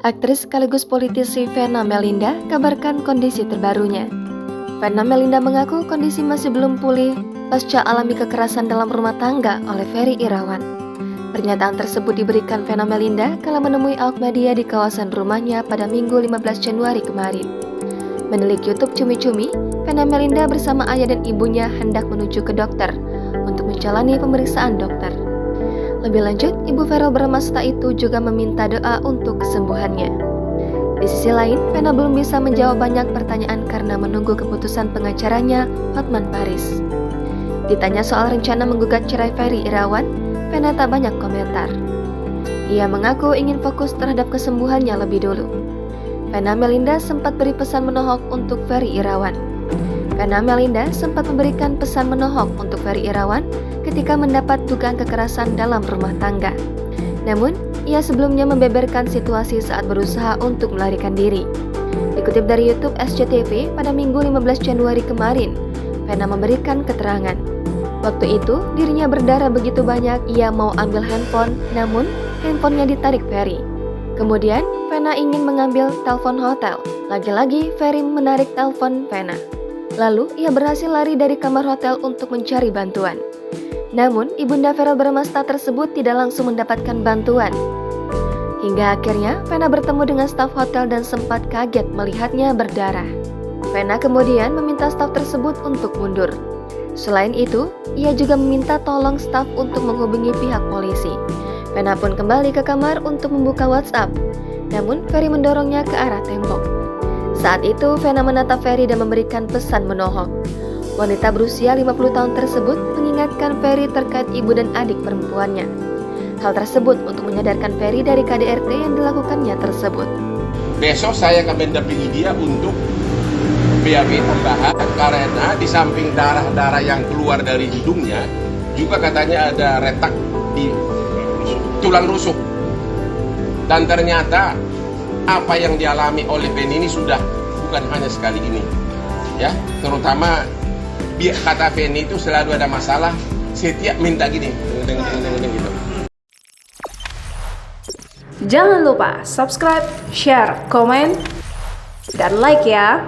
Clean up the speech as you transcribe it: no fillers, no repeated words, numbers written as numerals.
Aktris sekaligus politisi Vena Melinda kabarkan kondisi terbarunya. Vena Melinda mengaku kondisi masih belum pulih pasca alami kekerasan dalam rumah tangga oleh Ferry Irawan. Pernyataan tersebut diberikan Vena Melinda kala menemui awak media di kawasan rumahnya pada Minggu 15 Januari kemarin. Menilik YouTube Cumi-Cumi, Vena Melinda bersama ayah dan ibunya hendak menuju ke dokter untuk menjalani pemeriksaan dokter. Lebih lanjut, Ibu Verel Bramasta itu juga meminta doa untuk kesembuhannya. Di sisi lain, Vena belum bisa menjawab banyak pertanyaan karena menunggu keputusan pengacaranya, Hotman Paris. Ditanya soal rencana menggugat cerai Ferry Irawan, Vena tak banyak komentar. Ia mengaku ingin fokus terhadap kesembuhannya lebih dulu. Vena Melinda sempat beri pesan menohok untuk Ferry Irawan. Vena Melinda sempat memberikan pesan menohok untuk Ferry Irawan ketika mendapat dugaan kekerasan dalam rumah tangga. Namun, ia sebelumnya membeberkan situasi saat berusaha untuk melarikan diri. Dikutip dari YouTube SCTV pada Minggu 15 Januari kemarin, Vena memberikan keterangan. Waktu itu, dirinya berdarah begitu banyak, ia mau ambil handphone, namun handphonenya ditarik Ferry. Kemudian, Vena ingin mengambil telepon hotel. Lagi-lagi, Ferry menarik telepon Vena. Lalu, ia berhasil lari dari kamar hotel untuk mencari bantuan. Namun, Ibunda Verel Bramasta tersebut tidak langsung mendapatkan bantuan. Hingga akhirnya, Vena bertemu dengan staf hotel dan sempat kaget melihatnya berdarah. Vena kemudian meminta staf tersebut untuk mundur. Selain itu, ia juga meminta tolong staf untuk menghubungi pihak polisi. Vena pun kembali ke kamar untuk membuka WhatsApp. Namun, Ferry mendorongnya ke arah tembok. Saat itu, Vena menatap Ferry dan memberikan pesan menohok. Wanita berusia 50 tahun tersebut mengingatkan Ferry terkait ibu dan adik perempuannya. Hal tersebut untuk menyadarkan Ferry dari KDRT yang dilakukannya tersebut. Besok saya akan mendampingi dia untuk BAB tambahan karena di samping darah-darah yang keluar dari hidungnya, juga katanya ada retak di tulang rusuk. Dan ternyata apa yang dialami oleh Veni ini sudah bukan hanya sekali ini, ya. Terutama kata Veni itu selalu ada masalah, setiap minta gini, gitu. Jangan lupa subscribe, share, komen, dan like ya.